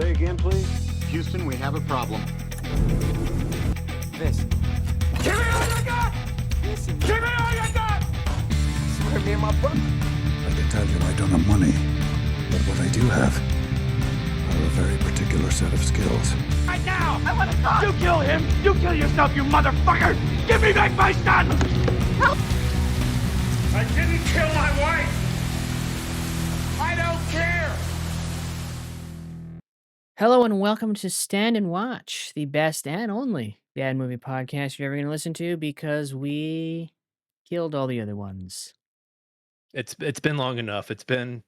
Say again, please. Houston, we have a problem. This. Give me all you got! Listen, Give me all you got! swear me and my brother. I can tell you I don't have money, but what I do have are a very particular set of skills. Right now! I want to talk! You kill him! You kill yourself, you motherfucker! Give me back my son! Help! I didn't kill my wife! I don't care! Hello and welcome to Stand and Watch, the best and only bad movie podcast you're ever going to listen to because we killed all the other ones. It's been long enough. It's been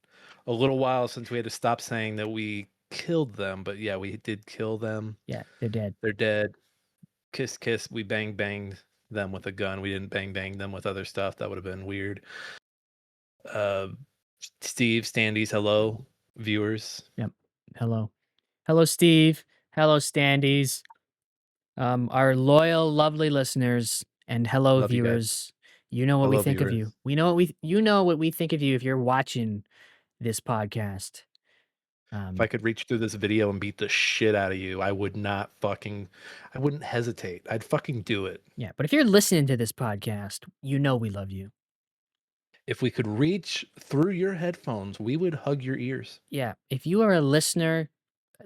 a little while since we had to stop saying that we killed them, but yeah, we did kill them. Yeah, they're dead. They're dead. Kiss, kiss. We banged them with a gun. We didn't bang them with other stuff. That would have been weird. Steve, Standys, hello, viewers. Yep. Hello. Hello, Steve. Hello, Standys. Our loyal, lovely listeners, and hello, Love you guys. viewers. You know what we Hello, think of you. viewers. We know you know what we think of you if you're watching this podcast. If I could reach through this video and beat the shit out of you, I wouldn't hesitate. I'd fucking do it. Yeah, but if you're listening to this podcast, you know we love you. If we could reach through your headphones, we would hug your ears. Yeah, if you are a listener,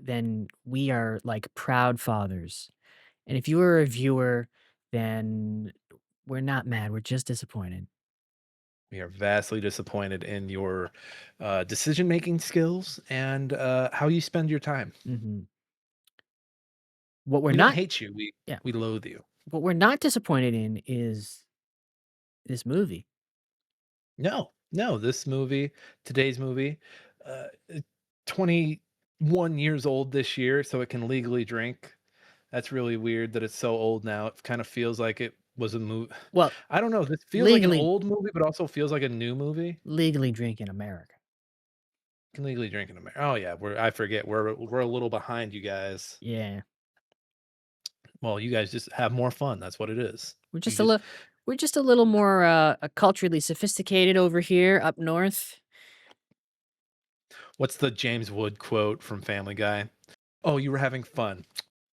then we are like proud fathers. And if you are a viewer, then we're not mad. We're just disappointed. We are vastly disappointed in your decision-making skills and how you spend your time. hmm What we're We not don't hate you. Yeah. We loathe you. what we're not disappointed in is this movie. No, today's movie, 21 years old this year, so it can legally drink. That's really weird that it's so old now. It kind of feels like it was a movie. Well, I don't know. This feels like legally an old movie, but also feels like a new movie. legally drink in America. Can legally drink in America. Oh yeah, I forget. We're a little behind you guys. Yeah. Well, you guys just have more fun. That's what it is. We're You just a little more culturally sophisticated over here up north. What's the James Wood quote from Family Guy? Oh, you were having fun.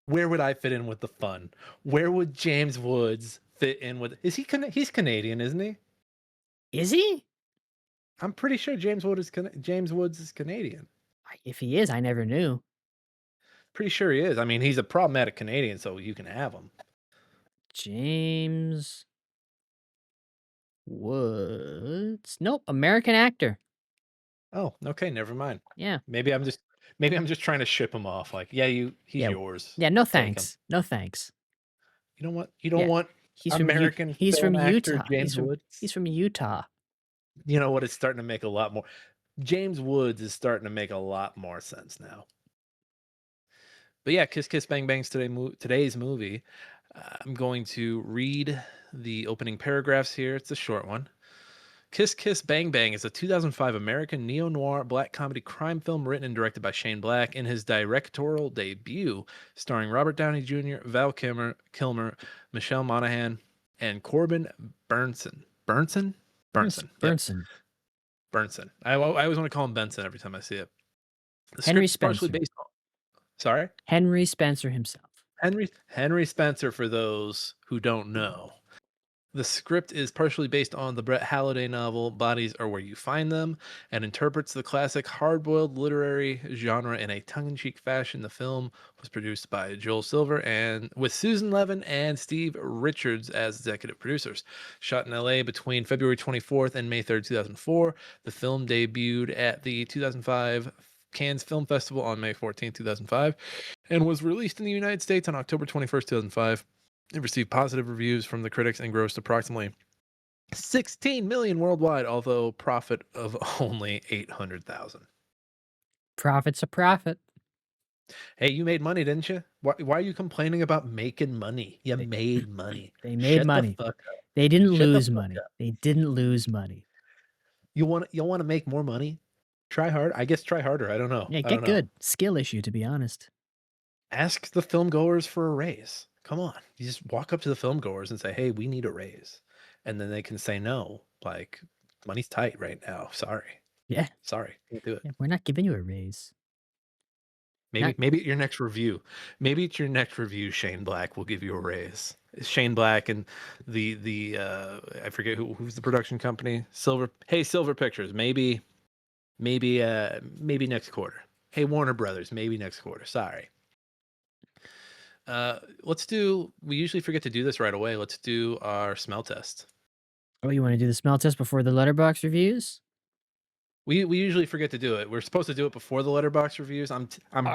Where would I fit in with the fun? Where would James Woods fit in with? He's Canadian, isn't he? Is he? I'm pretty sure James Woods is Canadian. If he is, I never knew. Pretty sure he is. I mean, he's a problematic Canadian, so you can have him. James Woods. Nope, American actor. Oh, okay, never mind. Yeah. Maybe I'm just trying to ship him off. Like, yeah, he's Yeah. yours. Yeah, no Take him. thanks. No thanks. You don't want. You don't Yeah. want He's from American. he's film from actor Utah. James Woods. He's from Utah. You know what? It's starting to make a lot more. James Woods is starting to make a lot more sense now. But yeah, Kiss Kiss Bang Bang's today's movie. I'm going to read the opening paragraphs here. It's a short one. Kiss Kiss Bang Bang is a 2005 American neo-noir black comedy crime film written and directed by Shane Black in his directorial debut, starring Robert Downey Jr., Val Kilmer, Michelle Monaghan, and Corbin Burnson. Burnson. Burnson. Burnson. I always want to call him Benson every time I see it. The Henry script's partially Spencer. based on. Sorry? Henry Spencer himself. Henry Spencer, for those who don't know. The script is partially based on the Brett Halliday novel Bodies Are Where You Find Them and interprets the classic hard-boiled literary genre in a tongue-in-cheek fashion. The film was produced by Joel Silver and with Susan Levin and Steve Richards as executive producers. Shot in LA between February 24th and May 3rd, 2004. The film debuted at the 2005 Cannes Film Festival on May 14th, 2005 and was released in the United States on October 21st, 2005. It received positive reviews from the critics and grossed approximately 16 million worldwide, although profit of only 800,000. Profit's a profit. Hey, you made money, didn't you? Why are you complaining about making money? You made money. They made Shut money. The fuck up. They didn't Shut the lose fuck money. up. They didn't lose money. You want to make more money? Try hard. I guess try harder. I don't know. Yeah, I get don't know. good. Skill issue, to be honest. Ask the film goers for a raise. Come on. You just walk up to the film goers and say, hey, we need a raise. And then they can say no. Like, money's tight right now. Sorry. Yeah. Sorry. Can't do it. Yeah, we're not giving you a raise. Not Maybe at your next review. Maybe at your next review, Shane Black will give you a raise. Shane Black and the I forget who's the production company. Silver Pictures. Maybe next quarter. Hey, Warner Brothers, maybe next quarter. Sorry. We usually forget to do this right away. Let's do our smell test. Oh, you want to do the smell test before the letterbox reviews? We usually forget to do it. We're supposed to do it before the letterbox reviews. Are I'm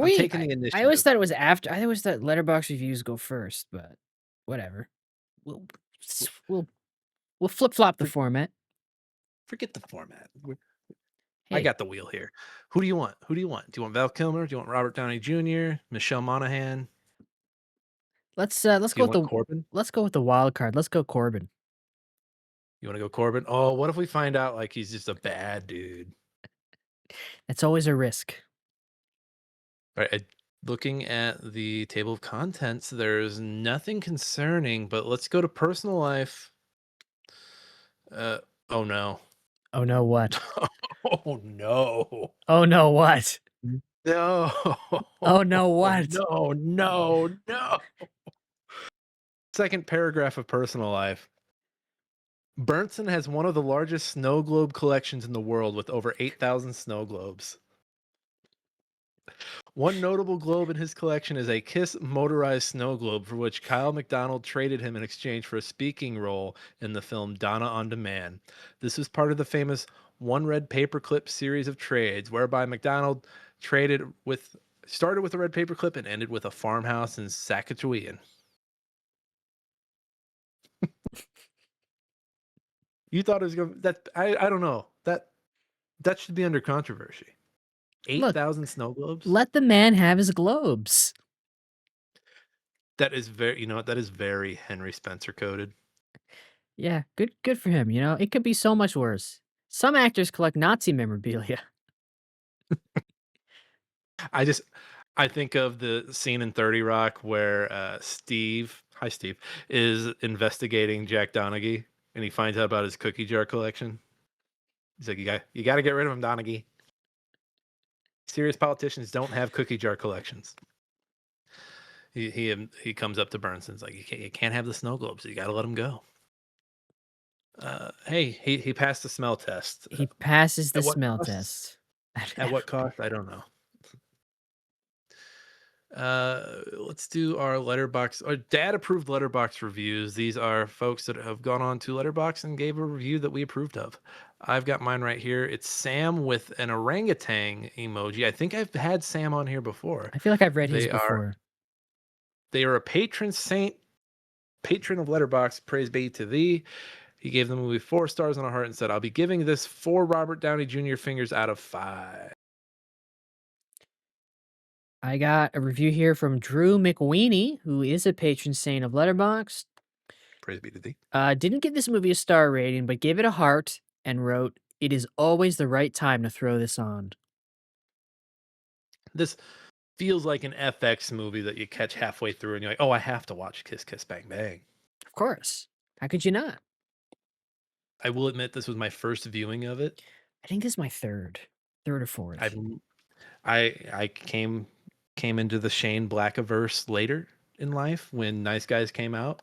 we? taking the I always initiative. thought it was after. I always thought letterbox reviews go first, but whatever. We'll we'll we'll flip flop the For- format. Forget the format. I Hey, got the wheel here. Who do you want? Who do you want? Do you want Val Kilmer? Do you want Robert Downey Jr., Michelle Monaghan? let's Do you want Corbin? let's go with the wild card. Let's go Corbin. You want to go Corbin? Oh, what if we find out like he's just a bad dude? It's always a risk. All right. Looking at the table of contents, there's nothing concerning, but let's go to personal life. Oh no. Oh no, what? Oh no. Oh no, what? No. Oh no, what? No. Second paragraph of personal life. Burnson has one of the largest snow globe collections in the world with over 8,000 snow globes. One notable globe in his collection is a Kiss motorized snow globe for which Kyle MacDonald traded him in exchange for a speaking role in the film Donna on Demand. This was part of the famous One Red Paperclip series of trades, whereby MacDonald started with a red paperclip and ended with a farmhouse in Saskatchewan. You thought it was going that I don't know. That should be under controversy. Look, 8,000 snow globes? let the man have his globes. That is that is very Henry Spencer coded. Yeah, good for him. You know, it could be so much worse. Some actors collect Nazi memorabilia. I think of the scene in 30 Rock where hi Steve, is investigating Jack Donaghy and he finds out about his cookie jar collection. He's like, you got to get rid of him, Donaghy. Serious politicians don't have cookie jar collections. He comes up to Burns and is like, you can't have the snow globes. You got to let him go. Hey, he passed the smell test. He passes the At what smell cost? test. At what cost? I don't know. Let's do our letterbox or dad approved letterbox reviews. These are folks that have gone on to letterbox and gave a review that we approved of. I've got mine right here. It's Sam with an orangutan emoji. I think I've had Sam on here before. I feel like I've read his They before. are a patron saint, patron of letterbox. Praise be to thee. He gave the movie 4 stars on a heart and said, I'll be giving this 4 Robert Downey Jr. fingers out of 5. I got a review here from Drew McWeeny, who is a patron saint of Letterboxd. Praise be to thee. Didn't give this movie a star rating, but gave it a heart and wrote, "It is always the right time to throw this on." This feels like an FX movie that you catch halfway through and you're like, oh, I have to watch Kiss Kiss Bang Bang. Of course. How could you not? I will admit this was my first viewing of it. I think this is my third or fourth. I came into the Shane Blackiverse later in life when Nice Guys came out.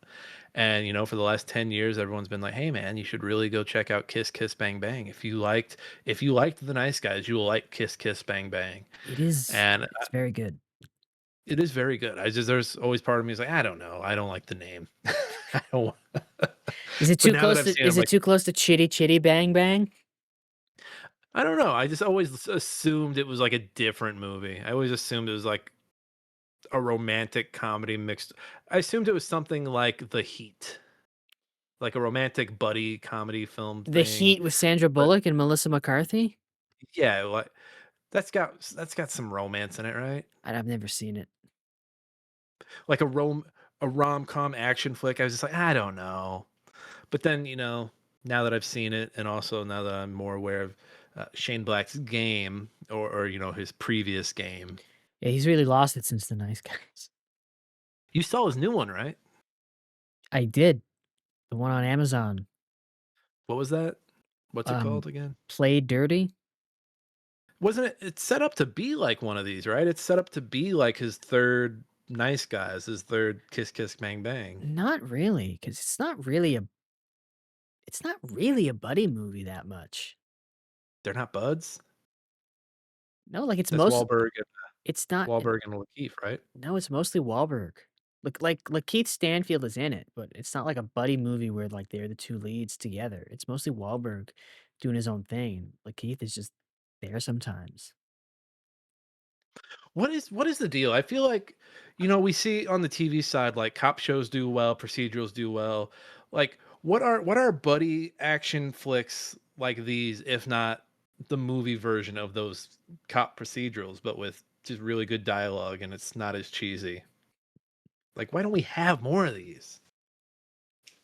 And for the last 10 years, everyone's been like, hey man, you should really go check out Kiss Kiss Bang Bang. If you liked the Nice Guys, you will like Kiss Kiss Bang Bang. It is, And it's very good. it is very good. There's always part of me is like, I don't know. I don't like the name. I don't Is it too close to too close to Chitty Chitty Bang Bang? I don't know. I just always assumed it was like a different movie. I always assumed it was like a romantic comedy mixed. I assumed it was something like The Heat, like a romantic buddy comedy film. The Heat with Sandra Bullock and Melissa McCarthy? Yeah, like that's got some romance in it, right? I've never seen it. Like a rom-com action flick. I was just like, I don't know. But then, now that I've seen it, and also now that I'm more aware of Shane Black's game or his previous game. Yeah, he's really lost it since The Nice Guys. You saw his new one, right? I did. The one on Amazon. What was that? What's it called again? Play Dirty. Wasn't it? It's set up to be like one of these, right? It's set up to be like his third Nice Guys, his third Kiss Kiss Bang Bang. Not really, because it's not really a buddy movie that much. They're not buds. No, like That's it's not Wahlberg and Lakeith, right? no, it's mostly Wahlberg. Like Keith Stanfield is in it, but it's not like a buddy movie where like they're the two leads together. It's mostly Wahlberg doing his own thing. Like Keith is just there sometimes. What is the deal? I feel like, we see on the TV side like cop shows do well, procedurals do well. Like what are buddy action flicks like these if not the movie version of those cop procedurals but with just really good dialogue and it's not as cheesy. Like why don't we have more of these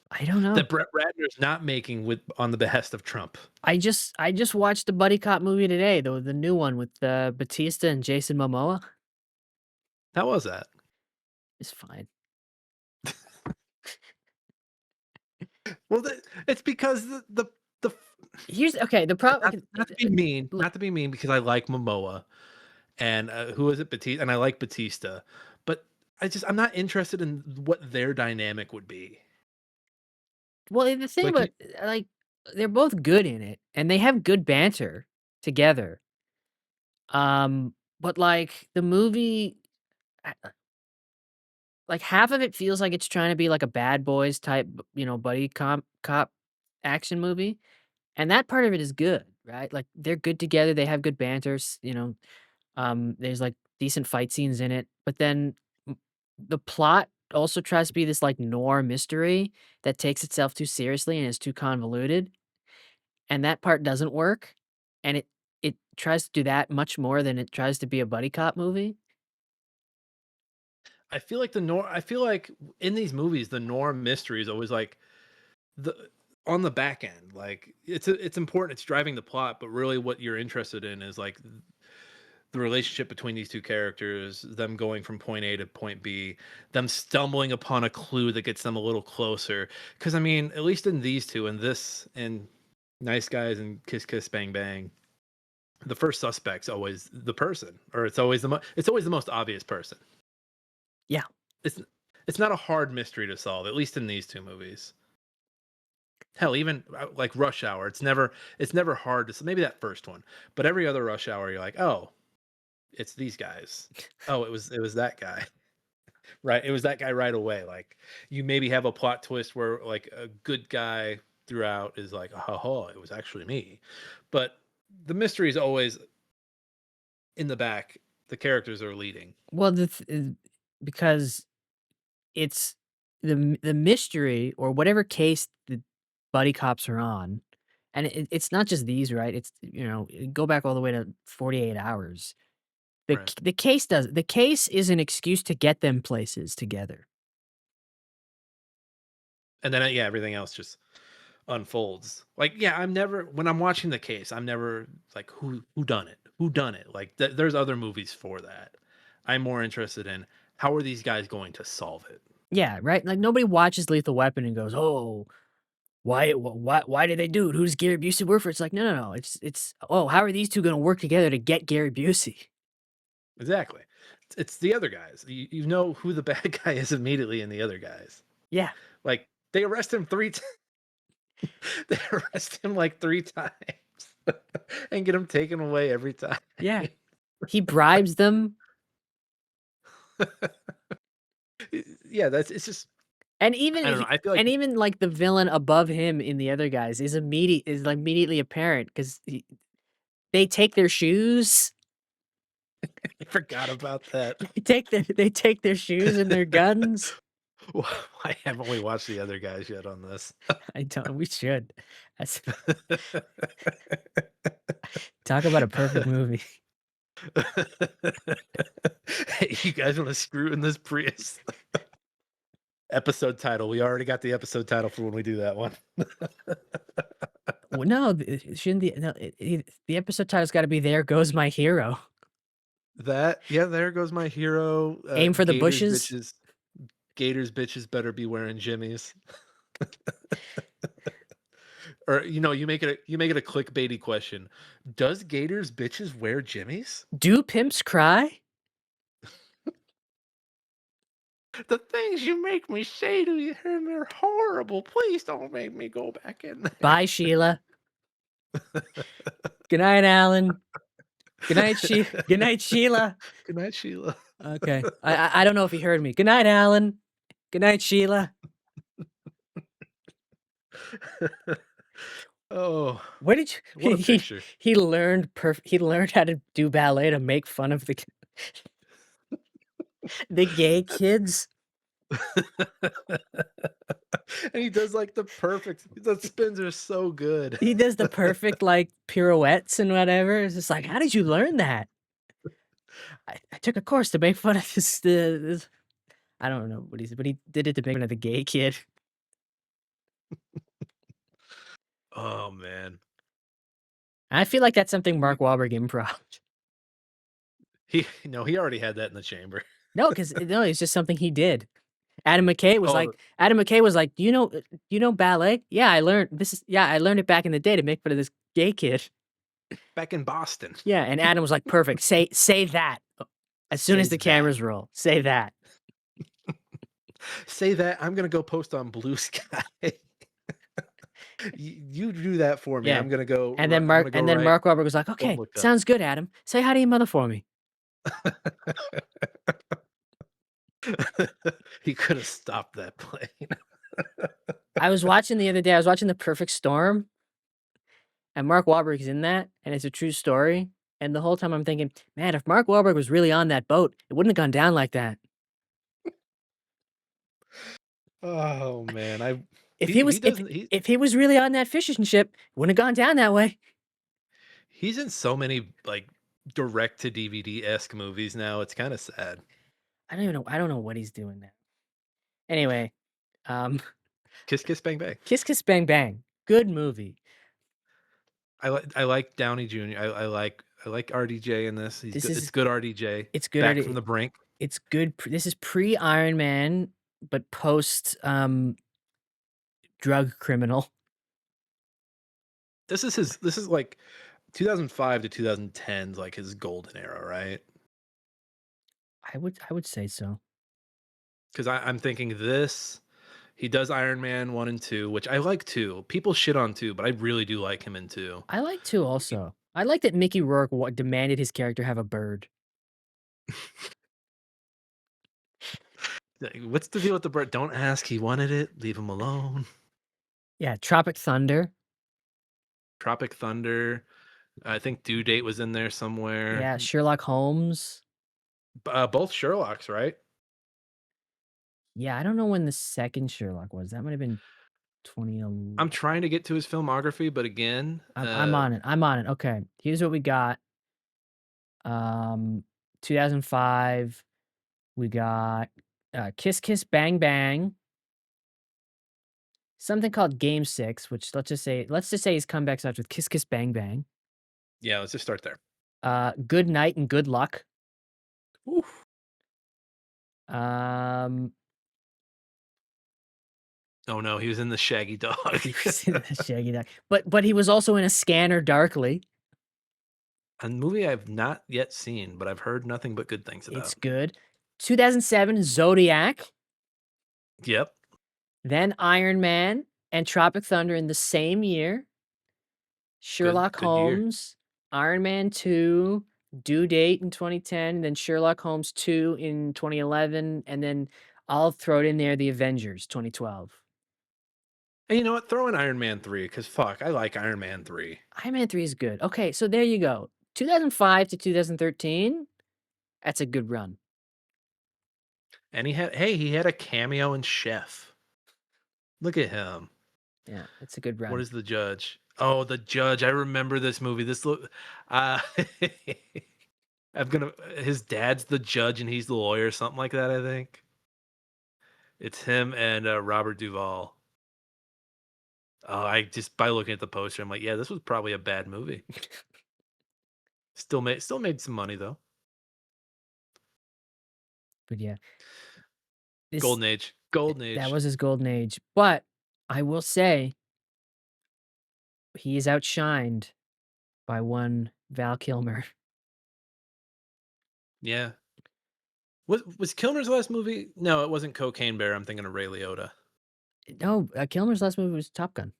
I don't know. that Brett Ratner's not making with on the behest of Trump? I just watched the buddy cop movie today, the new one with Batista and Jason Momoa. How was that? It's fine. Well, it's because the Here's okay. The problem. not to be mean, Look- not to be mean, because I like Momoa, and who is it, Batista, and I like Batista, but I'm not interested in what their dynamic would be. Well, the thing Like, about like they're both good in it, and they have good banter together. But like the movie, like half of it feels like it's trying to be like a Bad Boys type, buddy cop action movie, and that part of it is good, right? Like they're good together, they have good banters, there's like decent fight scenes in it, but then the plot also tries to be this like noir mystery that takes itself too seriously and is too convoluted, and that part doesn't work, and it tries to do that much more than it tries to be a buddy cop movie. I feel like in these movies the norm mystery is always like the on the back end. Like it's important, it's driving the plot, but really what you're interested in is like the relationship between these two characters, them going from point A to point B, them stumbling upon a clue that gets them a little closer. Because I mean, at least in these two, in this and Nice Guys and Kiss Kiss Bang Bang, the first suspect's always the person, or it's always it's always the most obvious person. Yeah. It's not a hard mystery to solve, at least in these two movies. Hell, even like Rush Hour, it's never hard to maybe that first one, but every other Rush Hour, you're like, oh, it's these guys. Oh, it was that guy. Right. It was that guy right away. Like you maybe have a plot twist where like a good guy throughout is like, oh, it was actually me. But the mystery is always in the back. The characters are leading. Well, because it's the mystery or whatever case the buddy cops are on, and it's not just these, right? It's go back all the way to 48 Hours. Right. The case is an excuse to get them places together. And then yeah, everything else just unfolds. Like, yeah, when I'm watching the case, I'm never like who done it? Who done it? Like there's other movies for that. I'm more interested in how are these guys going to solve it? Yeah, right. Like nobody watches Lethal Weapon and goes, "Oh, why did they do it? Who does Gary Busey work for?" It's like, no. It's oh, how are these two going to work together to get Gary Busey? Exactly. It's the other guys. You know who the bad guy is immediately in the other guys. Yeah, Like they arrest him they arrest him like 3 times and get him taken away every time. yeah. He bribes them, Yeah, it's just and even I don't know. I feel like and even like the villain above him in the other guys is like immediately apparent because they take their shoes. I forgot about that. They take their shoes and their guns. Why haven't we watched the other guys yet on this? I don't. We should. That's, talk about a perfect movie. Hey, you guys want to screw in this Prius? Episode title. We already got the episode title for when we do that one. Well, no, shouldn't the episode title's got to be "There Goes My Hero." There goes my hero. Aim for the Gators, bushes. Bitches, Gators bitches better be wearing jimmies. Or you make it a clickbaity question. Does Gators bitches wear jimmies? Do pimps cry? The things you make me say to you, and they're horrible. Please don't make me go back in there. Bye, Sheila. Good night, Alan. Good night, Good night, Sheila. Good night, Sheila. Okay. I don't know if he heard me. Good night, Alan. Good night, Sheila. Oh, Where did you what a picture. he learned he learned how to do ballet to make fun of the gay kids. And he does like the spins are so good. He does the perfect like pirouettes and whatever. It's just like, how did you learn that? I took a course to make fun of this I don't know what but he did it to make fun of the gay kid. Oh man. I feel like that's something Mark Wahlberg improv. He already had that in the chamber. No, it's just something he did. Adam McKay was Oh, like, you know ballet? Yeah, I learned it back in the day to make fun of this gay kid. back in Boston. Yeah, and Adam was like, perfect. Say that as soon as Say the that. cameras roll. Say that. Say that. I'm gonna go post on Blue Sky. You do that for me. Yeah. I'm gonna go. And then I'm gonna go Mark Wahlberg was like, okay, look up. sounds good, Adam. Say hi to your mother for me. He could have stopped that plane. I was watching the other day, I was watching The Perfect Storm, and Mark Wahlberg is in that, and it's a true story. And the whole time I'm thinking, man, if Mark Wahlberg was really on that boat, it wouldn't have gone down like that. Oh man, If he if he was really on that fishing ship, it wouldn't have gone down that way. he's in so many like direct to DVD esque movies now. It's kind of sad. I don't know what he's doing now. Anyway, Kiss Kiss Bang Bang. Kiss Kiss Bang Bang. Good movie. I like Downey Jr. I like RDJ in this. It's good RDJ. It's good. Back from the brink. It's good. This is pre Iron Man, but post drug criminal. This is like 2005 to 2010's like his golden era, right? I would say so. Because I'm thinking this. He does Iron Man 1 and 2, which I like 2. People shit on 2, but I really do like him in 2. I like 2 also. I like that Mickey Rourke demanded his character have a bird. What's the deal with the bird? Don't ask. He wanted it. Leave him alone. Yeah, Tropic Thunder. Tropic Thunder. I think Due Date was in there somewhere. Yeah, Sherlock Holmes. Both Sherlocks, right? Yeah, I don't know when the second Sherlock was. That might have been 2011. I'm trying to get to his filmography, but again, I'm on it. I'm on it. Okay, here's what we got. 2005, we got Kiss Kiss Bang Bang. Something called Game 6, which let's just say his comeback starts with Kiss Kiss Bang Bang. Yeah, let's just start there. Good Night and Good Luck. Oof. Oh no, he was in the Shaggy Dog. He was in the Shaggy Dog. But he was also in A Scanner Darkly. A movie I've not yet seen, but I've heard nothing but good things about. It's good. 2007 Zodiac. Yep. Then Iron Man and Tropic Thunder in the same year. Sherlock good year. Holmes, Iron Man 2, Due Date in 2010, then Sherlock Holmes 2 in 2011, and then I'll throw it in there, The Avengers 2012. And you know what? Throw in Iron Man 3, because fuck, I like Iron Man 3. Iron Man 3 is good. Okay, so there you go. 2005 to 2013, that's a good run. And he had a cameo in Chef. Look at him. Yeah, it's a good run. What is The Judge? Oh, The Judge. I remember this movie. His dad's the judge and he's the lawyer, something like that, I think. It's him and Robert Duvall. I just, by looking at the poster, I'm like, yeah, this was probably a bad movie. Still made some money though. But yeah. Golden Age. That was his golden age. But I will say, he is outshined by one Val Kilmer. Yeah. Was Kilmer's last movie? No, it wasn't Cocaine Bear. I'm thinking of Ray Liotta. No, Kilmer's last movie was Top Gun.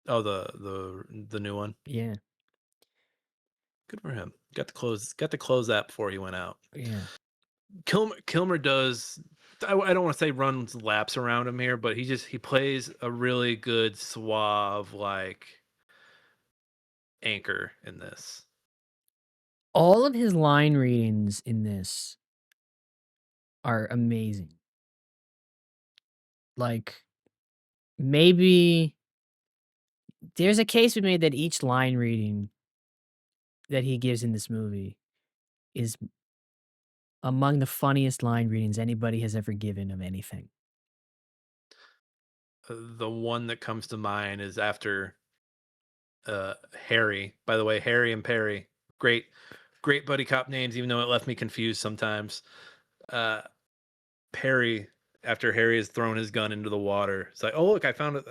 Oh, the new one. Yeah, Good for him. Got to close that before he went out. yeah. Kilmer does. I don't want to say runs laps around him here, but he plays a really good suave like anchor in this. All of his line readings in this are amazing. Like, maybe there's a case we made that each line reading that he gives in this movie is among the funniest line readings anybody has ever given of anything. The one that comes to mind is after Harry. By the way, Harry and Perry, great buddy cop names, even though it left me confused sometimes. Uh, Perry, after Harry has thrown his gun into the water, it's like, oh look, I found it,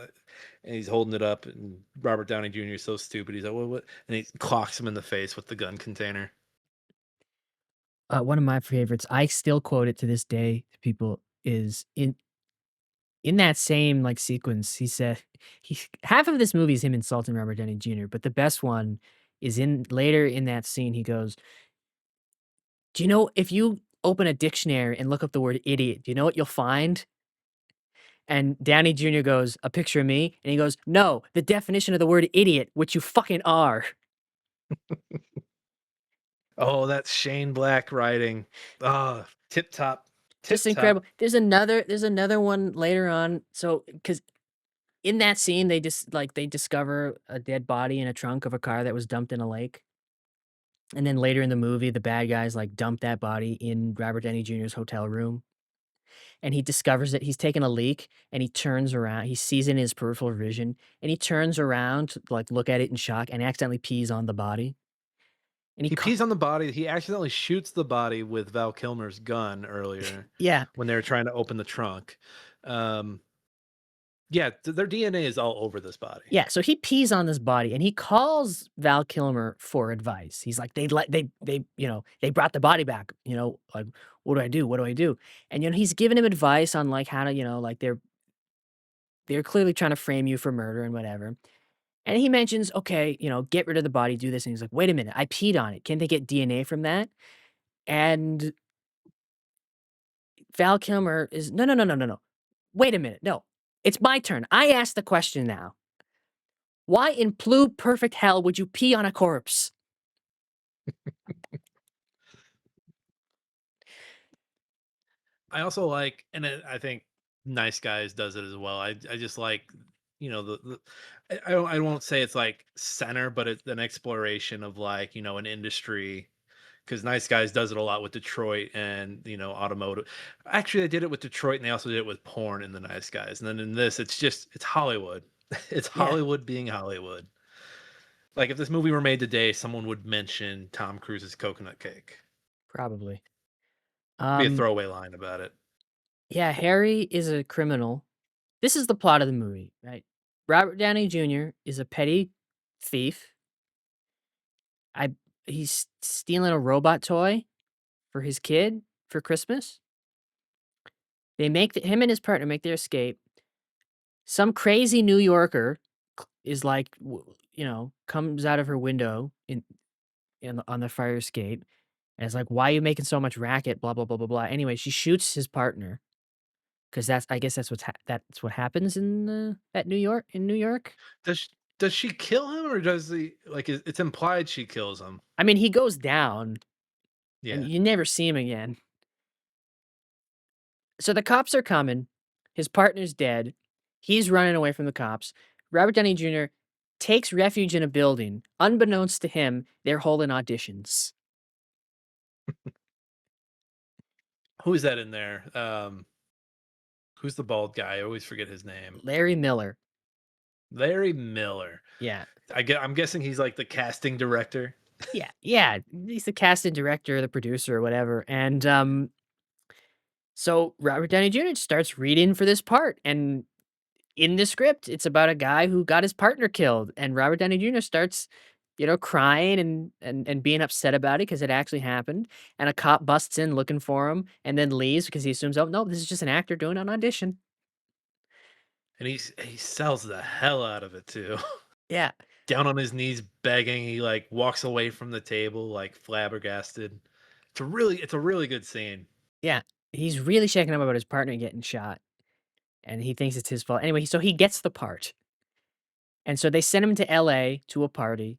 and he's holding it up, and Robert Downey Jr. is so stupid. He's like, what? And he clocks him in the face with the gun container. One of my favorites, I still quote it to this day to people, is in that same, like, sequence, he said he half of this movie is him insulting Robert Downey Jr., but the best one is in later in that scene, he goes, "Do you know if you open a dictionary and look up the word idiot, do you know what you'll find?" And Downey Jr. goes, "A picture of me?" And he goes, "No, the definition of the word idiot, which you fucking are." Oh, that's Shane Black writing. Ah, tip top, tip Just top. incredible. There's another one later on. So, because in that scene, they discover a dead body in a trunk of a car that was dumped in a lake. And then later in the movie, the bad guys like dump that body in Robert Downey Jr.'s hotel room. And he discovers that he's taken a leak and he turns around. He sees it in his peripheral vision and he turns around to like look at it in shock and accidentally pees on the body. And He pees on the body. He accidentally shoots the body with Val Kilmer's gun earlier yeah, when they were trying to open the trunk. Yeah, their DNA is all over this body. yeah. So he pees on this body and he calls Val Kilmer for advice. He's like, they brought the body back. Like, what do I do? What do I do? And he's giving him advice on like how to, like they're clearly trying to frame you for murder and whatever. And he mentions, okay, get rid of the body, do this. And he's like, wait a minute, I peed on it. Can they get DNA from that? And Val Kilmer is, no, no, no, no, no, no. Wait a minute. No, it's my turn. I asked the question now. Why in blue perfect hell would you pee on a corpse? I also like, and I think Nice Guys does it as well. I just like, I won't say it's like center, but it's an exploration of like an industry. Because Nice Guys does it a lot with Detroit and automotive. Actually, they did it with Detroit, and they also did it with porn in the Nice Guys. And then in this, it's Hollywood. It's Yeah. Hollywood being Hollywood. Like if this movie were made today, someone would mention Tom Cruise's coconut cake. Probably. Be a throwaway line about it. Yeah, Harry is a criminal. This is the plot of the movie, right? Robert Downey Jr. is a petty thief. He's stealing a robot toy for his kid for Christmas. Him and his partner make their escape. Some crazy New Yorker is like, comes out of her window on the fire escape, and it's like, "Why are you making so much racket?" Blah blah blah blah blah. Anyway, she shoots his partner because I guess that's that's what happens in New York. Does she kill him, or does he like? It's implied she kills him. I mean, he goes down, and Yeah. you never see him again. So the cops are coming. His partner's dead. He's running away from the cops. Robert Downey Jr. takes refuge in a building. Unbeknownst to him, they're holding auditions. Who is that in there? Who's the bald guy? I always forget his name. Larry Miller. Larry Miller. Yeah. I'm guessing he's like the casting director. Yeah. Yeah. He's the casting director, the producer, or whatever. And so Robert Downey Jr. starts reading for this part. And in the script, it's about a guy who got his partner killed, and Robert Downey Jr. starts, crying and being upset about it because it actually happened, and a cop busts in looking for him and then leaves because he assumes, "Oh, no, this is just an actor doing an audition." And he sells the hell out of it too. Yeah, Down on his knees begging, he, like, walks away from the table, like, flabbergasted. It's a really good scene. yeah. He's really shaken up about his partner getting shot, and he thinks it's his fault. Anyway, so he gets the part, and so they send him to LA to a party,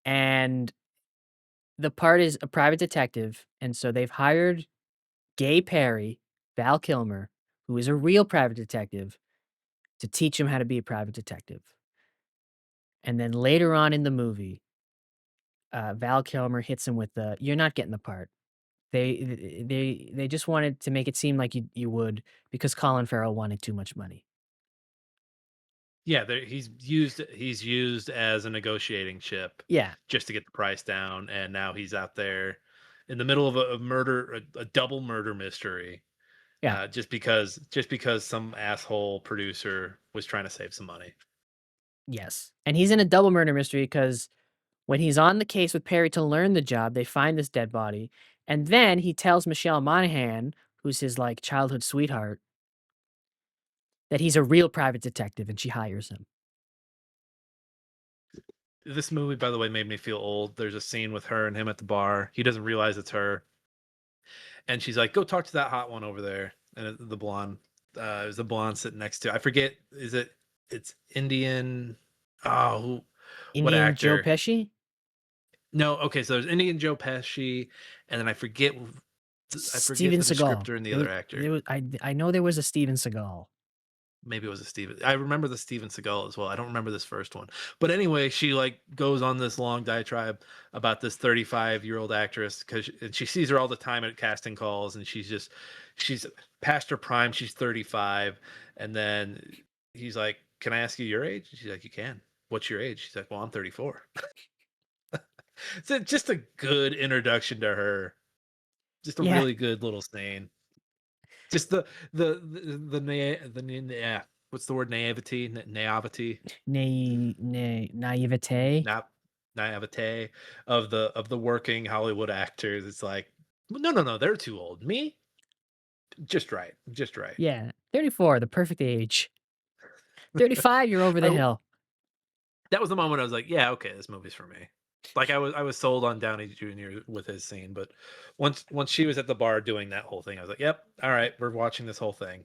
and the part is a private detective, and so they've hired Gay Perry, Val Kilmer, who is a real private detective, to teach him how to be a private detective. And then later on in the movie, Val Kilmer hits him with the, "You're not getting the part." They just wanted to make it seem like you would because Colin Farrell wanted too much money. Yeah, he's used as a negotiating chip Yeah, just to get the price down, and now he's out there in the middle of a murder, a double murder mystery, yeah, just because some asshole producer was trying to save some money. yes. And he's in a double murder mystery because when he's on the case with Perry to learn the job, they find this dead body, and then he tells Michelle Monaghan, who's his, like, childhood sweetheart, that he's a real private detective, and she hires him. This movie, by the way, made me feel old. There's a scene with her and him at the bar. He doesn't realize it's her, and she's like, "Go talk to that hot one over there." And the blonde, there's a blonde sitting next to. I forget. Is it? It's Indian. Oh, what Indian Joe actor? Pesci? No, okay. So there's Indian Joe Pesci, and then I forget Steven the Seagal. descriptor and the There wa other actor. there was I know there was a Steven Seagal. Maybe it was a Steven. I remember the Steven Seagal as well. I don't remember this first one. But anyway, she like goes on this long diatribe about this 35-year-old actress because she sees her all the time at casting calls, and she's past her prime. She's 35, and then he's like, "Can I ask you your age?" She's like, "You can." "What's your age?" She's like, "Well, I'm 34." So just a good introduction to her. Just a Yeah, really good little scene. Just yeah. What's the word? Naivety, naivety, naivete. not naivete of the working Hollywood actors. It's like, no, no, no, they're too old. Me, just right, just right. Yeah, 34, the perfect age. 35, you're over the I, hill. that was the moment I was like, yeah, okay, this movie's for me. Like I was sold on Downey Jr. with his scene, but once she was at the bar doing that whole thing, I was like, yep, all right, we're watching this whole thing.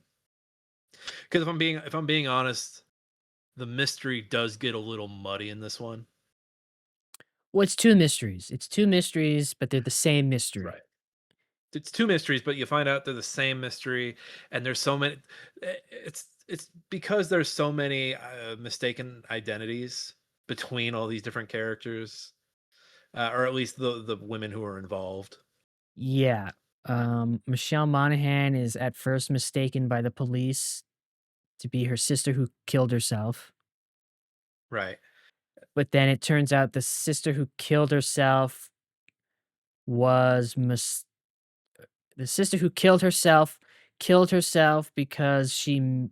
Because if I'm being honest, the mystery does get a little muddy in this one. Well, it's 2 mysteries. It's 2 mysteries, but they're the same mystery. Right. It's two mysteries, but you find out they're the same mystery, and there's so many. It's because there's so many mistaken identities between all these different characters, or at least the women who are involved. Yeah, Michelle Monaghan is at first mistaken by the police to be her sister who killed herself, Right. but then it turns out the sister who was mis the sister who killed herself because she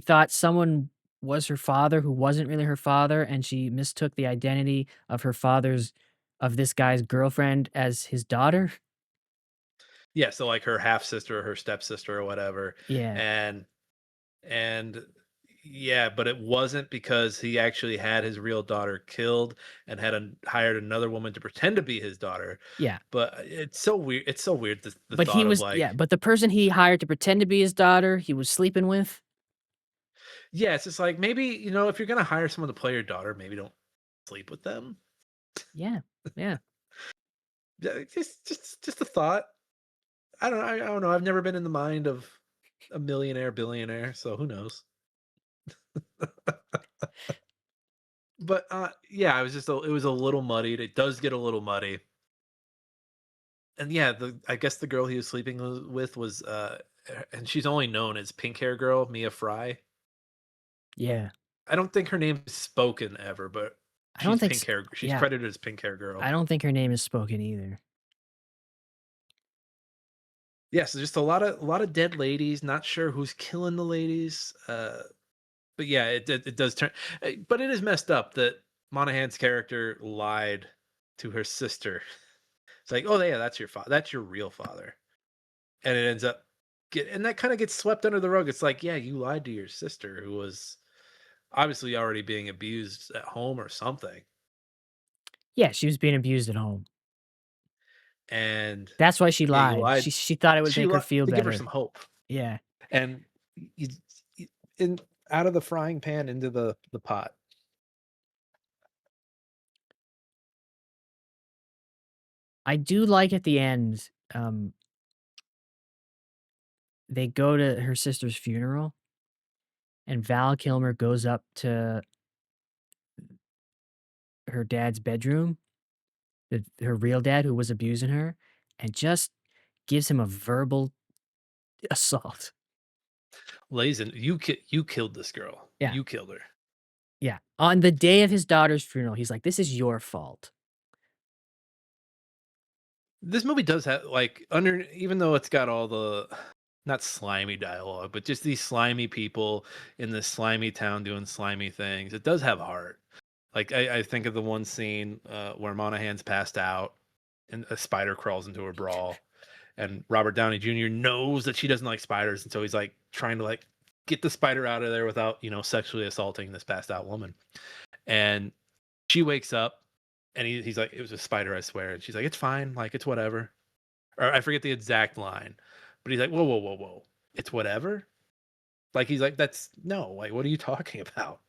thought someone was her father who wasn't really her father, and she mistook the identity of of this guy's girlfriend as his daughter. Yeah. So like her half sister or her stepsister or whatever, Yeah, and and yeah, but it wasn't because he actually had his real daughter killed and hired another woman to pretend to be his daughter. yeah. But it's so weird. It's so weird, the But he thought of was like, yeah, but the person he hired to pretend to be his daughter, he was sleeping with. yeah, it's just like maybe if you're gonna hire someone to play your daughter, maybe don't sleep with them. Yeah, yeah. Yeah, just a thought. I don't know. I've never been in the mind of a millionaire, billionaire, so who knows? But yeah, it was a little muddied. It does get a little muddy. And yeah, I guess the girl he was sleeping with was and she's only known as Pink Hair Girl, Mia Fry. Yeah. I don't think her name is spoken ever, but I don't she's think Pink s Hair. She's yeah, credited as Pink Hair Girl. I don't think her name is spoken either. Yes, just a lot of dead ladies. Not sure who's killing the ladies. But yeah, it does turn. But it is messed up that Monahan's character lied to her sister. It's like, oh yeah, that's your father. That's your real father, and it ends up and that kind of gets swept under the rug. It's like, yeah, you lied to your sister who was obviously already being abused at home or something, Yeah, she was being abused at home. and That's why she yeah, you lied. lied. She thought it would She make her lied feel to give her better. some hope, Yeah. and you, in out of the frying pan into the pot. I do like at the end, they go to her sister's funeral, and Val Kilmer goes up to her dad's bedroom, her real dad who was abusing her, and just gives him a verbal assault. Lazen, you killed this girl. Yeah, You killed her. yeah. On the day of his daughter's funeral, he's like, "This is your fault." This movie does have like under even though it's got all the not slimy dialogue, but just these slimy people in this slimy town doing slimy things. It does have heart. Like I think of the one scene where Monahan's passed out and a spider crawls into her bra, and Robert Downey Jr. knows that she doesn't like spiders, and so he's like trying to like get the spider out of there without sexually assaulting this passed out woman. And she wakes up, and he's like, "It was a spider, I swear." And she's like, "It's fine, like it's whatever." Or I forget the exact line, but he's like, "Whoa, whoa, whoa, whoa, it's whatever." Like he's like, "That's no, like what are you talking about?"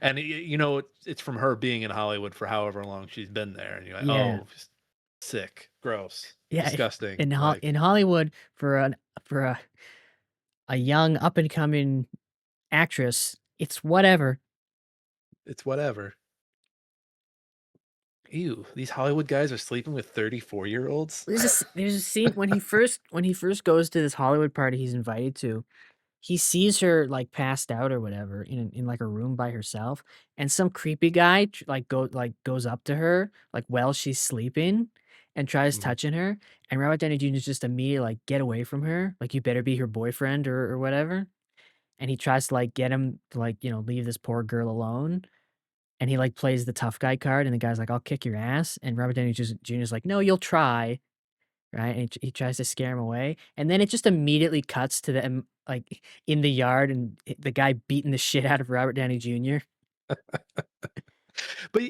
And it's from her being in Hollywood for however long she's been there, and you're like, Yeah, "Oh, sick, gross, yeah. disgusting." In Like Hollywood, for a young up and coming actress, it's whatever. it's whatever. Ew, these Hollywood guys are sleeping with 34-year-olds. There's a scene when he first goes to this Hollywood party he's invited to. He sees her like passed out or whatever in like a room by herself, and some creepy guy goes up to her like while she's sleeping and tries Mhm. touching her, and Robert Downey Jr. is just immediately like, "Get away from her! Like you better be her boyfriend or whatever." And he tries to like get him to like leave this poor girl alone, and he like plays the tough guy card, and the guy's like, "I'll kick your ass," and Robert Downey Jr. is like, "No, you'll try." Right? And he tries to scare him away, and then it just immediately cuts to them, like, in the yard and the guy beating the shit out of Robert Downey Jr. But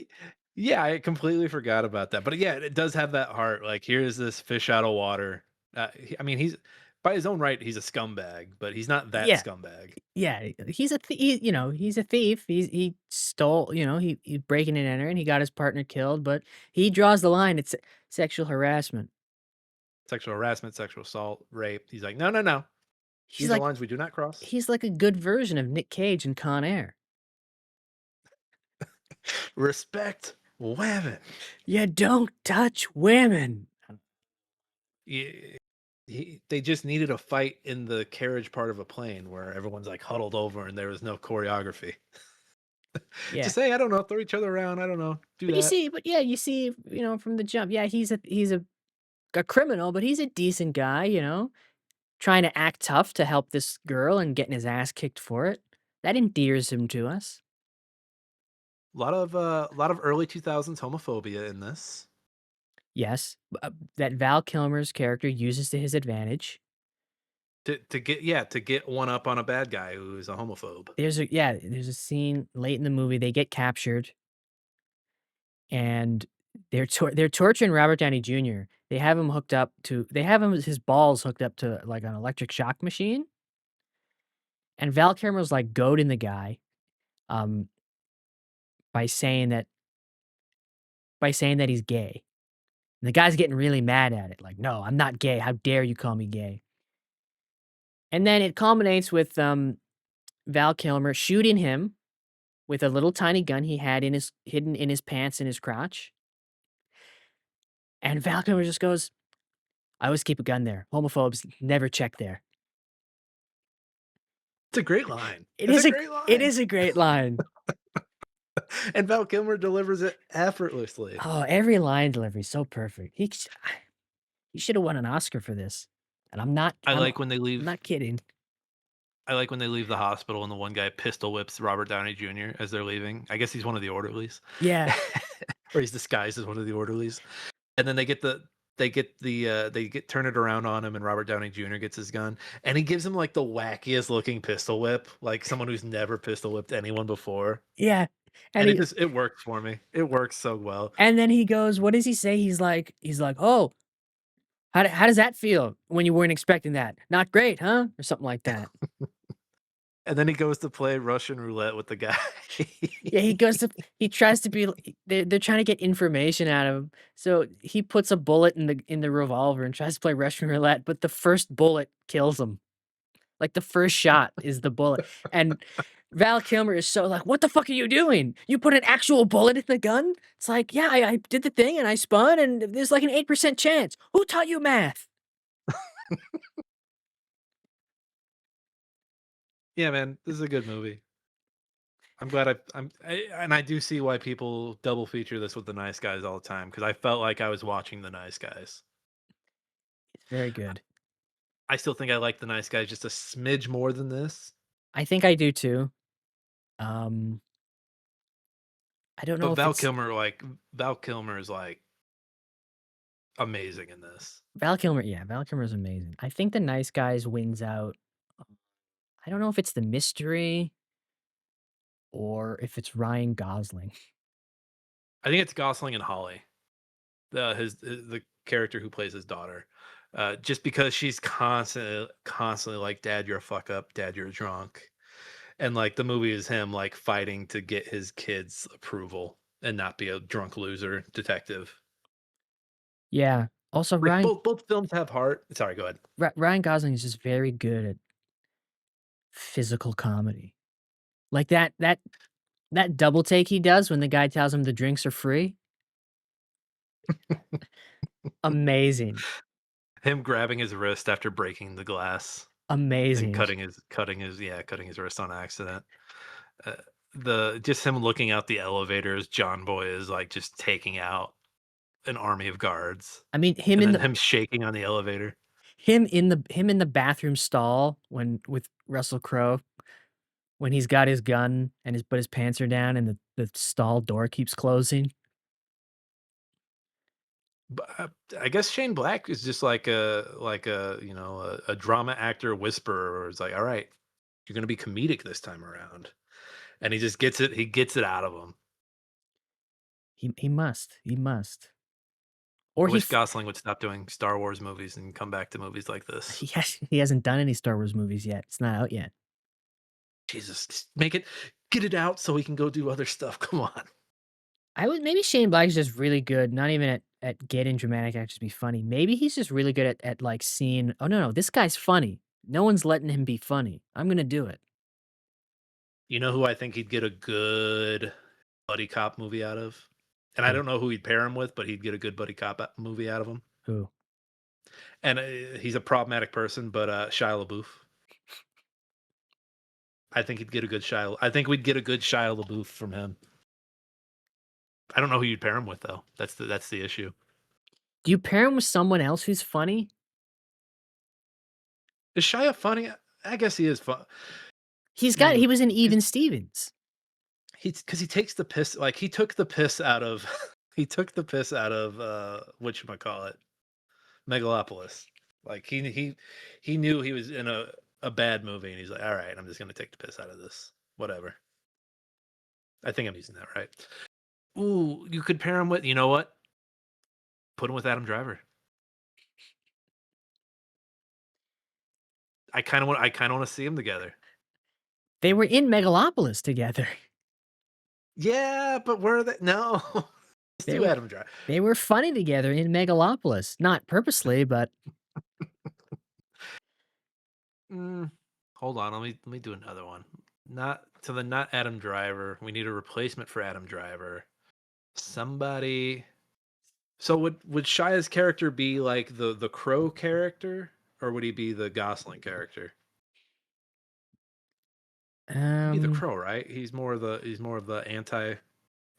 yeah, I completely forgot about that. But yeah, it does have that heart. Like here's this fish out of water. I mean, he's by his own right, he's a scumbag, but he's not that Yeah, scumbag. yeah, he's a thief, he stole, he breaking and entering, he got his partner killed, but he draws the line, it's sexual harassment. Sexual harassment, sexual assault, rape. He's like, no, no, no. He's These are like lines we do not cross. he's like a good version of Nick Cage in Con Air. Respect women. "You don't touch women." Yeah, they just needed a fight in the carriage part of a plane where everyone's like huddled over and there was no choreography. Yeah. Just say, I don't know, throw each other around. I don't know, do that. You see, from the jump, yeah, he's a criminal, but he's a decent guy, trying to act tough to help this girl and getting his ass kicked for it. That endears him to us. A lot of early 2000s homophobia in this. Yes, that Val Kilmer's character uses to his advantage. To get one up on a bad guy who is a homophobe. There's a scene late in the movie, they get captured, and they're torturing Robert Downey Jr. They have his balls hooked up to, like, an electric shock machine, and Val Kilmer's, like, goading the guy, um, by saying that he's gay. And the guy's getting really mad at it, like, "No, I'm not gay. How dare you call me gay?" And then it culminates with, Val Kilmer shooting him with a little tiny gun he had hidden in his pants in his crotch. And Val Kilmer just goes, "I always keep a gun there. Homophobes never check there." It's a great line. It It's is a a great it line. is a great line. And Val Kilmer delivers it effortlessly. Oh, every line delivery is so perfect. He should have won an Oscar for this. And I'm not I I'm like when they I'm leave not kidding. I like when they leave the hospital and the one guy pistol whips Robert Downey Jr. as they're leaving. I guess he's one of the orderlies. Yeah. Or he's disguised as one of the orderlies. And then they get turn it around on him and Robert Downey Jr. gets his gun and he gives him like the wackiest looking pistol whip, like someone who's never pistol whipped anyone before. Yeah. And And he it works for me. It works so well. and then he goes, what does he say? He's like, "Oh, how does that feel when you weren't expecting that? Not great, huh?" Or something like that. And then he goes to play Russian roulette with the guy. Yeah, he tries to be they're trying to get information out of him. So he puts a bullet in the revolver and tries to play Russian roulette, but the first bullet kills him. Like the first shot is the bullet. And Val Kilmer is so like, "What the fuck are you doing? You put an actual bullet in the gun?" It's like, "Yeah, I did the thing and I spun and there's like an 8% chance. Who taught you math?" Yeah, man, this is a good movie. I'm glad and I do see why people double feature this with The Nice Guys all the time because I felt like I was watching The Nice Guys. It's very good. I still think I like The Nice Guys just a smidge more than this, I think I do too. Um, I don't know but if it's Val Kilmer is like amazing in this. Val Kilmer. Yeah, Val Kilmer is amazing. I think The Nice Guys wins out. I don't know if it's the mystery or if it's Ryan Gosling. I think it's Gosling and Holly, the character who plays his daughter, just because she's constantly like, "Dad, you're a fuck up. Dad, you're a drunk," and like the movie is him like fighting to get his kids' approval and not be a drunk loser detective. Yeah. Also, Like both films have heart. Sorry, go ahead. Ryan Gosling is just very good at physical comedy. Like that double take he does when the guy tells him the drinks are free. Amazing. Him grabbing his wrist after breaking the glass and Amazing. cutting his wrist on accident. Uh, the just him looking out the elevator as John Boy is like just taking out an army of guards, I mean, and then him shaking on the elevator. him in the bathroom stall when with Russell Crowe when he's got his gun and his pants are down and the stall door keeps closing. But I guess Shane Black is just like a drama actor whisperer. It's like, all right, you're gonna be comedic this time around, and he just gets it. He gets it out of him. He must. He must. I Or wish Gosling would stop doing Star Wars movies and come back to movies like this. he hasn't done any Star Wars movies yet. It's not out yet. Jesus, just get it out so we can go do other stuff. Come on. Maybe Shane Black is just really good, not even at getting dramatic actors to be funny. Maybe he's just really good at like seeing, oh no, this guy's funny. No one's letting him be funny. I'm gonna do it. You know who I think he'd get a good buddy cop movie out of? And I Who? don't know who he'd pair him with, but he'd get a good buddy cop movie out of him. Who? And he's a problematic person, but Shia LaBeouf. I think he'd get a good Shia. I think we'd get a good Shia LaBeouf from him. I don't know who you'd pair him with though. That's the issue. Do you pair him with someone else who's funny? Is Shia funny? I guess he is fun. He was in Even Stevens. Because he takes the piss. Like he took the piss out of. He took the piss out of whatchamacallit, Megalopolis. Like he knew he was in a bad movie, and he's like, all right, I'm just gonna take the piss out of this. Whatever. I think I'm using that right. Ooh, you could pair him with. You know what? Put him with Adam Driver. I kind of want to see them together. They were in Megalopolis together. Yeah, but where are they? No, let's do Adam Driver. They were funny together in Megalopolis, not purposely, but Hold on, let me do another one. Not Adam Driver. We need a replacement for Adam Driver. Somebody. So would Shia's character be like the Crow character, or would he be the Gosling character? He'd be the Crow, right? He's more of the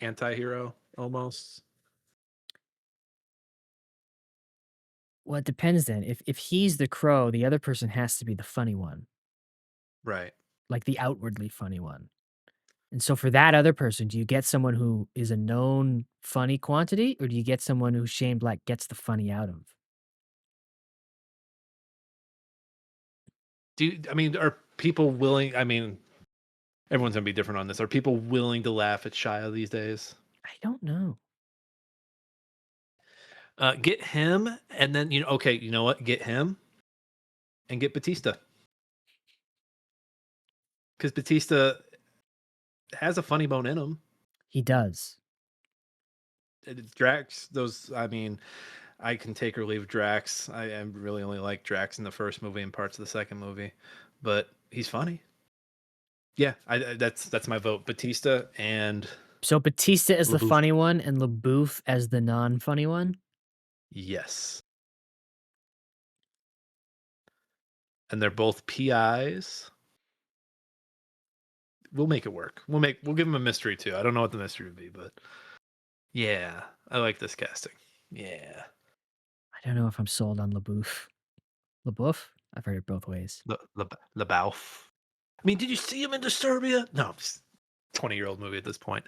anti-hero almost. Well, it depends then. If he's the crow, the other person has to be the funny one, Right. like the outwardly funny one. And so for that other person, do you get someone who is a known funny quantity, or do you get someone who Shane Black gets the funny out of? I mean, are people willing? I mean, everyone's gonna be different on this. Are people willing to laugh at Shia these days? I don't know. Get him, and then okay, you know what? Get him and get Batista because Batista has a funny bone in him. He does. Drax, those. I mean, I can take or leave Drax. I really only like Drax in the first movie and parts of the second movie, but he's funny. Yeah, that's my vote. Batista and So Batista as the LaBeouf. funny one and LaBouffe as the non-funny one? Yes, and they're both PIs. We'll make it work. We'll give him a mystery too. I don't know what the mystery would be, but yeah, I like this casting. Yeah, I don't know if I'm sold on LaBouffe. LaBouffe? I've heard it both ways. LaBeouf. I mean, did you see him in Disturbia? No, it's 20-year-old movie at this point.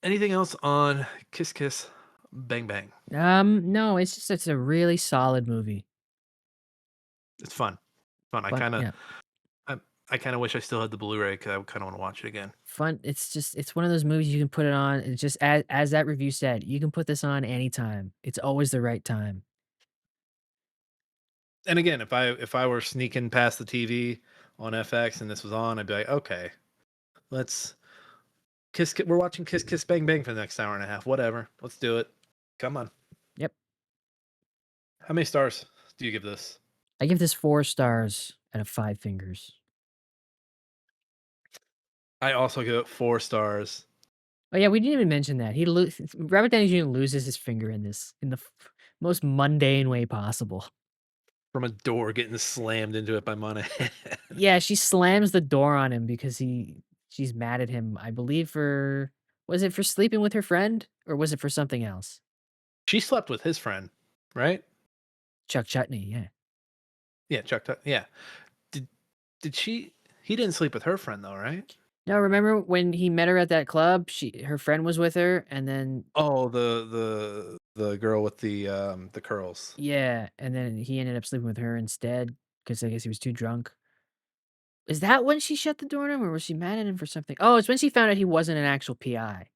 Anything else on Kiss Kiss Bang Bang? No, it's a really solid movie. It's fun. Fun. Yeah. I kind of wish I still had the Blu-ray because I kind of want to watch it again. Fun. It's one of those movies you can put it on. It's just as that review said, you can put this on anytime. It's always the right time. And again, if I were sneaking past the TV on FX and this was on, I'd be like, okay, let's we're watching Kiss Kiss Bang Bang for the next hour and a half. Whatever. Let's do it. Come on. Yep. How many stars do you give this? I give this 4 stars out of 5 fingers. I also give it 4 stars. Oh yeah, we didn't even mention that. Robert Downey Jr. loses his finger in this in the most mundane way possible. From a door getting slammed into it by Monahan. Yeah, she slams the door on him because she's mad at him, I believe was it for sleeping with her friend or was it for something else? She slept with his friend, right? Chuck Chutney, yeah. Yeah, yeah. Did she? He didn't sleep with her friend though, right? No, remember when he met her at that club? Her friend was with her, and then Oh, the girl with the curls. yeah, and then he ended up sleeping with her instead because I guess he was too drunk. Is that when she shut the door on him, or was she mad at him for something? Oh, it's when she found out he wasn't an actual PI.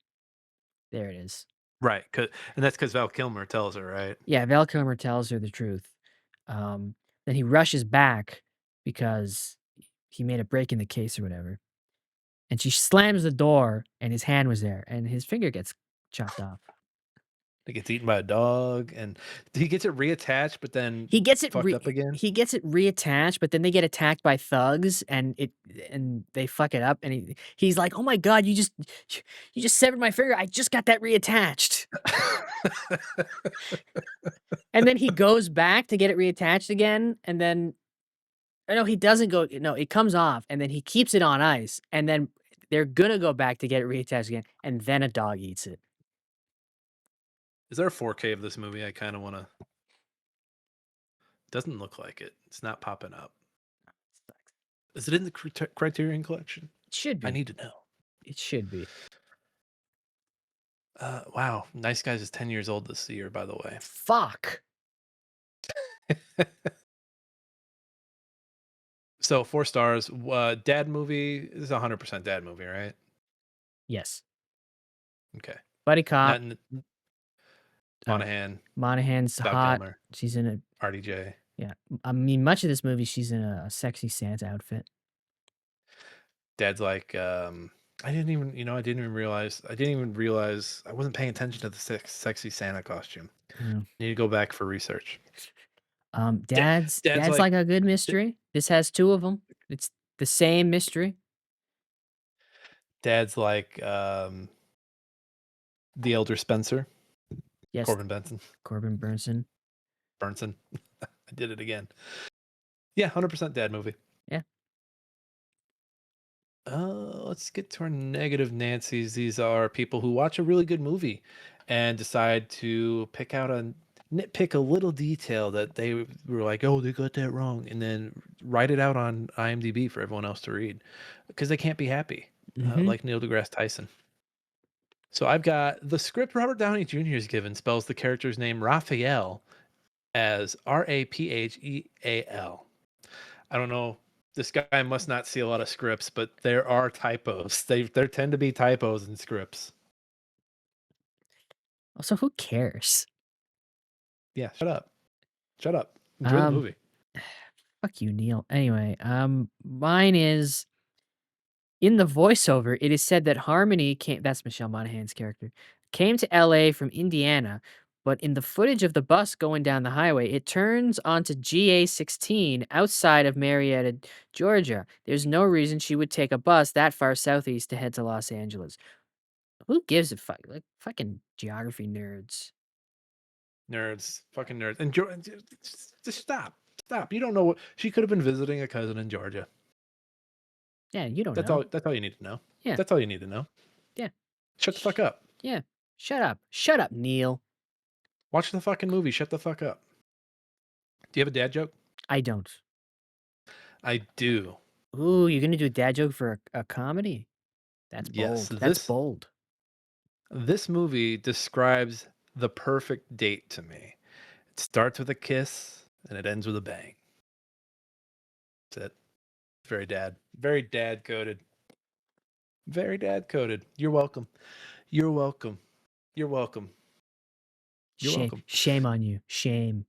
There it is. Right, and that's because Val Kilmer tells her, right? Yeah, Val Kilmer tells her the truth. Then he rushes back because he made a break in the case or whatever. And she slams the door, and his hand was there, and his finger gets chopped off. It gets eaten by a dog, and he gets it reattached, but then He gets it fucked up again. He gets it reattached, but then they get attacked by thugs, and they fuck it up, and he's like, "Oh my god, you just severed my finger. I just got that reattached." And then he goes back to get it reattached again, and then no, he doesn't go. No, it comes off, and then he keeps it on ice, and then they're gonna go back to get it reattached again, and then a dog eats it. Is there a 4K of this movie? I kind of want to. Doesn't look like it. It's not popping up. Is it in the Criterion Collection? It should be. I need to know. It should be. Wow, Nice Guys is 10 years old this year, by the way. Fuck. So 4 stars. Dad movie. This is 100% dad movie, right? Yes. Okay. Buddy cop. Monahan. Monahan's Val hot. Kilmer. She's in a RDJ. yeah. I mean, much of this movie, she's in a sexy Santa outfit. Dad's like, I didn't even realize I wasn't paying attention to the sexy Santa costume. Yeah. Need to go back for research. Dad's like a good mystery. This has 2 of them. It's the same mystery. Dad's like the elder Spencer. Yes. Corbin Benson. Corbin Burnson. I did it again. Yeah, 100% dad movie. Yeah. Let's get to our negative Nancy's. These are people who watch a really good movie and decide to pick out a nitpick a little detail that they were like, oh, they got that wrong, and then write it out on IMDb for everyone else to read because they can't be happy, Mhm. like Neil deGrasse Tyson. So I've got the script Robert Downey Jr. is given spells the character's name Raphael as Rapheal. I don't know. This guy must not see a lot of scripts, but there are typos. There tend to be typos in scripts. Also, who cares? Yeah, shut up. Shut up. Enjoy the Um, movie. fuck you, Neil. Anyway, mine is in the voiceover, it is said that Harmony came, that's Michelle Monaghan's character, came to LA from Indiana, but in the footage of the bus going down the highway, it turns onto GA 16 outside of Marietta, Georgia. There's no reason she would take a bus that far southeast to head to Los Angeles. Who gives a fuck? Like fucking geography nerds. Nerds. Fucking nerds. And just stop. Stop. You don't know what she could have been visiting a cousin in Georgia. Yeah, you don't That's know. all that's all you need to know. Yeah. That's all you need to know. Yeah. Shut the fuck up. Yeah. Shut up. Shut up, Neil. Watch the fucking movie. Shut the fuck up. Do you have a dad joke? I don't. I do. Ooh, you're gonna do a dad joke for a comedy? That's Yes. bold. That's bold. This movie describes the perfect date to me. It starts with a kiss and it ends with a bang. That's it. Very dad. Very dad coded. Very dad coded. You're welcome. You're welcome. You're welcome. You're Shame, welcome. shame on you. Shame.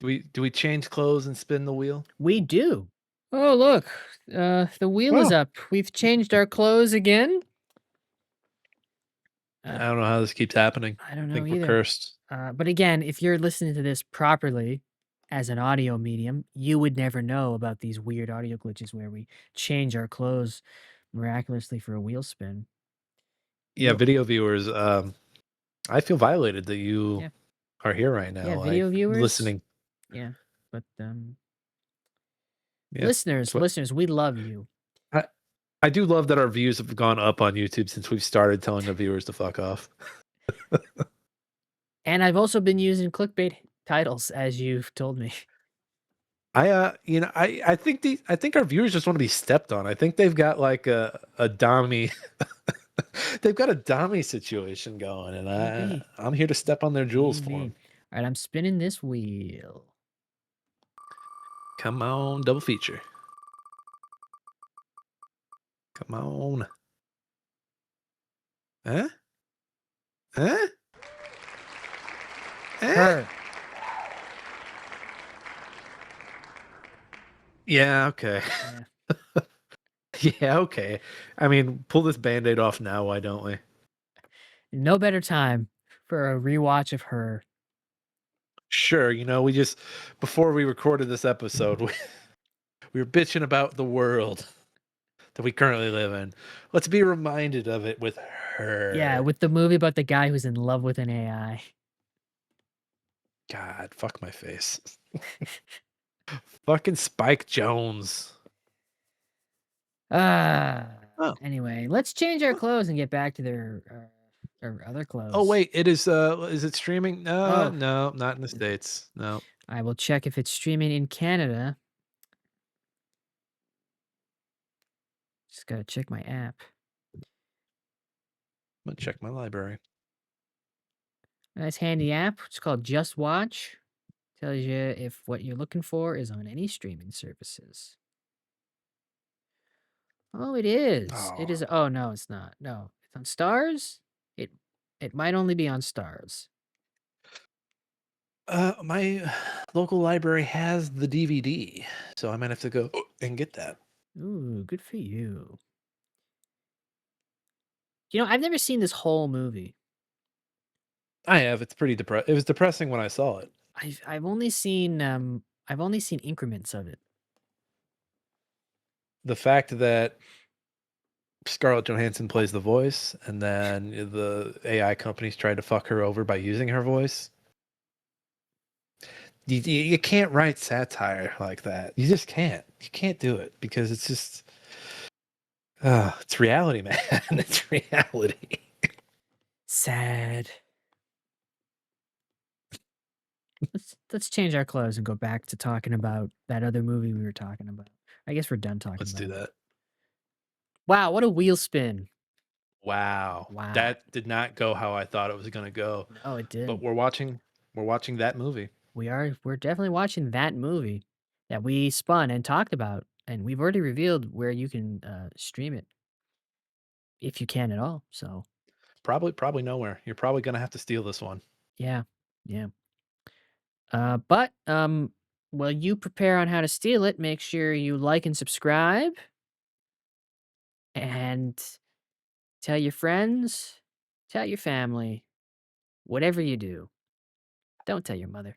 Do we change clothes and spin the wheel? We do. Oh, look. The wheel is Oh. up. We've changed our clothes again. I don't know how this keeps happening. I don't I know think we're either. cursed. But again, if you're listening to this properly as an audio medium, you would never know about these weird audio glitches where we change our clothes miraculously for a wheel spin. Yeah, You'll- video viewers, I feel violated that you Yeah. are here right now. Yeah, video viewers. Listening. Yeah, but Yeah. listeners, we love you. I do love that our views have gone up on YouTube since we've started telling the viewers to fuck off. And I've also been using clickbait titles, as you've told me. I think our viewers just want to be stepped on. I think they've got like a Downey they've got a Downey situation going, and Maybe. I'm here to step on their jewels for Maybe. them. All right, I'm spinning this wheel. Come on, double feature. Come on. Huh? Huh? Her. Yeah, okay. Yeah. Yeah, okay. I mean, pull this Band-Aid off now, why don't we? No better time for a rewatch of Her. Sure, before we recorded this episode, we were bitching about the world that we currently live in. Let's be reminded of it with Her. Yeah, with the movie about the guy who's in love with an AI. God, fuck my face. Fucking Spike Jones. Oh. Anyway, Let's change our clothes and get back to their other clothes. Oh wait, is it streaming? No, Oh. no, not in the States. No. I will check if it's streaming in Canada. Just gotta check my app. I'm gonna check my library. Nice handy app. It's called Just Watch. Tells you if what you're looking for is on any streaming services. Oh, it is. It is. Oh no, it's not. No, it's on Stars. It might only be on Stars. My local library has the DVD, so I might have to go and get that. Ooh, good for you. I've never seen this whole movie. I have. It's pretty It was depressing when I saw it. I've only seen increments of it. The fact that Scarlett Johansson plays the voice, and then the AI companies tried to fuck her over by using her voice. You can't write satire like that. You just can't. You can't do it because it's just, it's reality, man. It's reality. Sad. Let's change our clothes and go back to talking about that other movie we were talking about. I guess we're done talking Let's do about it. that. Wow, what a wheel spin. Wow. Wow. That did not go how I thought it was gonna go, No, it but didn't. we're watching that movie. We're definitely watching that movie that we spun and talked about, and we've already revealed where you can stream it if you can at all. So Probably nowhere. You're probably gonna have to steal this one. yeah, yeah. But while you prepare on how to steal it, make sure you like and subscribe, and tell your friends, tell your family, whatever you do. Don't tell your mother.